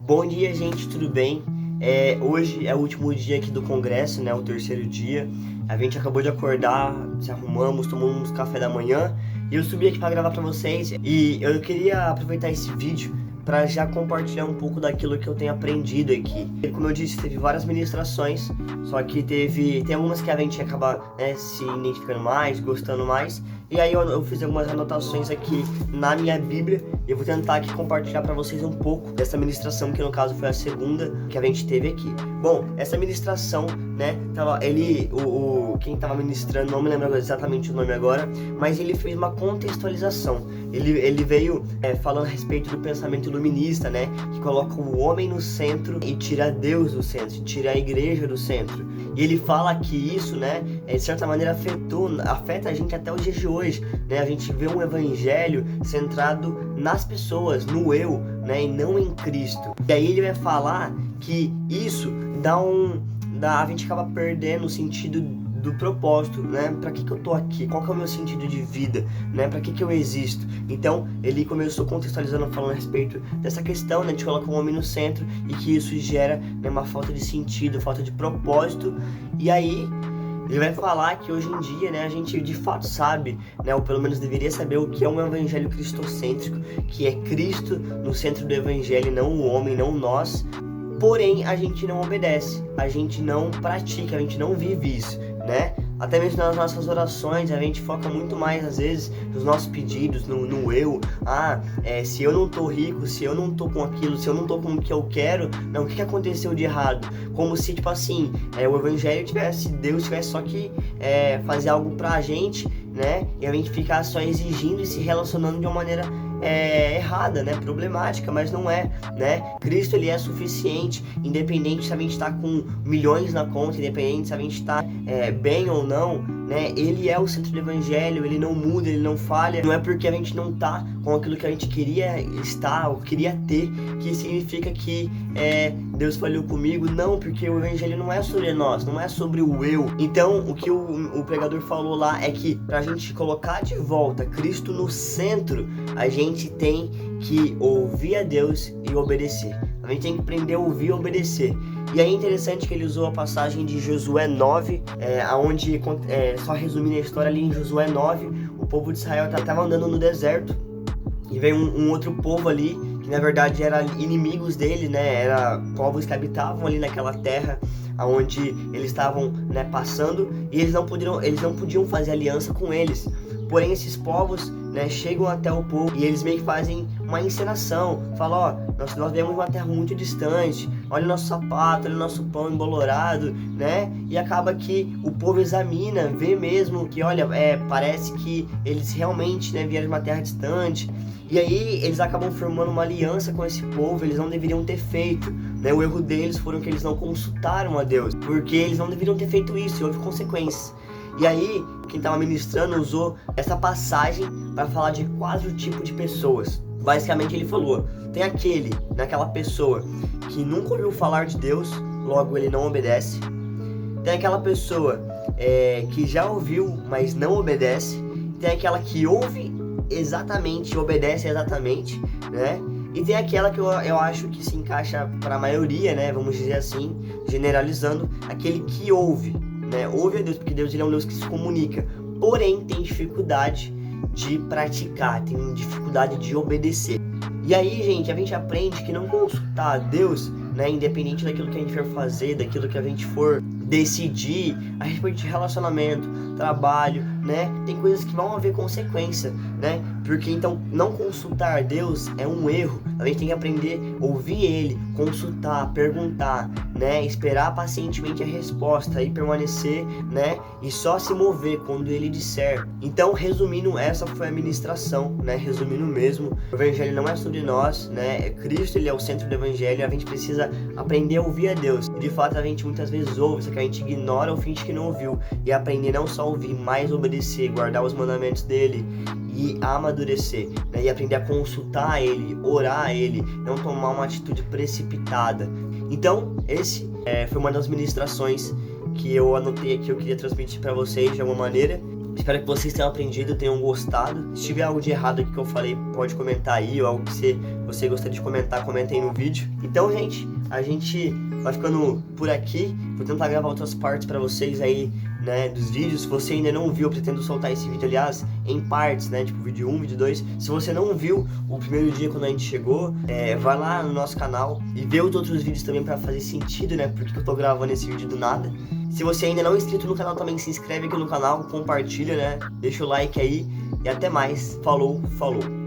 Bom dia, gente, tudo bem? Hoje é o último dia aqui do congresso, né? O terceiro dia. A gente acabou de acordar, se arrumamos, tomamos café da manhã e eu subi aqui para gravar para vocês. E eu queria aproveitar esse vídeo para já compartilhar um pouco daquilo que eu tenho aprendido aqui. Como eu disse, teve várias ministrações, só que tem algumas que a gente acaba, né, se identificando mais, gostando mais. E aí eu fiz algumas anotações aqui na minha Bíblia e eu vou tentar aqui compartilhar para vocês um pouco dessa ministração, que no caso foi a segunda que a gente teve aqui. Bom, essa ministração, né, quem tava ministrando, não me lembro exatamente o nome agora, mas ele fez uma contextualização. Ele veio falando a respeito do pensamento iluminista, né, que coloca o homem no centro e tira Deus do centro, tira a igreja do centro. E ele fala que isso, né, de certa maneira afeta a gente até os dias de hoje, né? A gente vê um evangelho centrado nas pessoas, no eu, né, e não em Cristo. E aí ele vai falar que isso a gente acaba perdendo o sentido do propósito, né? Pra que eu tô aqui? Qual que é o meu sentido de vida, né? Pra que eu existo? Então, ele começou contextualizando, falando a respeito dessa questão, né? De colocar o homem no centro e que isso gera, né, uma falta de sentido, falta de propósito. E aí, ele vai falar que hoje em dia, né, a gente de fato sabe, né, ou pelo menos deveria saber o que é um evangelho cristocêntrico, que é Cristo no centro do evangelho, não o homem, não nós. Porém, a gente não obedece, a gente não pratica, a gente não vive isso, né? Até mesmo nas nossas orações, a gente foca muito mais, às vezes, nos nossos pedidos, no eu. Se eu não tô rico, se eu não tô com aquilo, se eu não tô com o que eu quero, não, o que aconteceu de errado? Como se, tipo assim, o evangelho Deus tivesse só que fazer algo pra gente, né? E a gente ficar só exigindo e se relacionando de uma maneira errada, né, problemática, mas não é, né? Cristo, ele é suficiente, independente se a gente está com milhões na conta, independente se a gente está bem ou não, né? Ele é o centro do evangelho, ele não muda, ele não falha. Não é porque a gente não tá com aquilo que a gente queria estar ou queria ter que significa que Deus falhou comigo. Não, porque o evangelho não é sobre nós, não é sobre o eu. Então, o que o pregador falou lá é que pra gente colocar de volta Cristo no centro, a gente tem que ouvir a Deus e obedecer. A gente tem que aprender a ouvir e obedecer. E aí é interessante que ele usou a passagem de Josué 9, onde, só resumindo a história, ali em Josué 9, o povo de Israel estava andando no deserto e veio um outro povo ali, que na verdade eram inimigos dele, né? Era povos que habitavam ali naquela terra onde eles estavam, né, passando, e eles não podiam fazer aliança com eles. Porém, esses povos, né, chegam até o povo e eles meio que fazem uma encenação. Falam, nós viemos de uma terra muito distante, olha o nosso sapato, olha o nosso pão embolorado, né? E acaba que o povo examina, vê mesmo que, olha, parece que eles realmente, né, vieram de uma terra distante. E aí eles acabam formando uma aliança com esse povo, eles não deveriam ter feito, né? O erro deles foram que eles não consultaram a Deus, porque eles não deveriam ter feito isso, e houve consequências. E aí, quem estava ministrando usou essa passagem para falar de 4 tipos de pessoas. Basicamente ele falou, tem naquela pessoa que nunca ouviu falar de Deus, logo ele não obedece. Tem aquela pessoa que já ouviu, mas não obedece. Tem aquela que ouve exatamente, obedece exatamente, né? E tem aquela que eu acho que se encaixa para a maioria, né? Vamos dizer assim, generalizando, aquele que ouve, né? Ouve a Deus, porque Deus, ele é um Deus que se comunica, porém tem dificuldade de praticar, tem dificuldade de obedecer. E aí, gente, a gente aprende que não consultar a Deus, né, independente daquilo que a gente for fazer, daquilo que a gente for decidir a respeito de relacionamento, trabalho, né, tem coisas que vão haver consequência, né, porque então não consultar Deus é um erro. A gente tem que aprender a ouvir Ele, consultar, perguntar, né, esperar pacientemente a resposta e permanecer, né, e só se mover quando Ele disser. Então, resumindo, essa foi a ministração, né, resumindo mesmo, o evangelho não é sobre nós, né, Cristo, ele é o centro do evangelho, a gente precisa aprender a ouvir a Deus. E de fato a gente muitas vezes ouve, só que a gente ignora ou finge que não ouviu, e aprender não só a ouvir, mas obedecer, guardar os mandamentos dele e amadurecer, né, e aprender a consultar Ele, orar a Ele, não tomar uma atitude precipitada. Então, esse foi uma das ministrações que eu anotei aqui, eu queria transmitir para vocês de alguma maneira. Espero que vocês tenham aprendido, tenham gostado. Se tiver algo de errado aqui que eu falei, pode comentar aí, ou algo que você você gostaria de comentar, comenta aí no vídeo. Então, gente, a gente vai ficando por aqui. Vou tentar gravar outras partes pra vocês aí, né, dos vídeos. Se você ainda não viu, eu pretendo soltar esse vídeo, aliás, em partes, né, tipo vídeo 1, vídeo 2. Se você não viu o primeiro dia quando a gente chegou, vai lá no nosso canal e vê os outros vídeos também pra fazer sentido, né, porque eu tô gravando esse vídeo do nada. Se você ainda não é inscrito no canal, também se inscreve aqui no canal, compartilha, né, deixa o like aí e até mais. Falou, falou!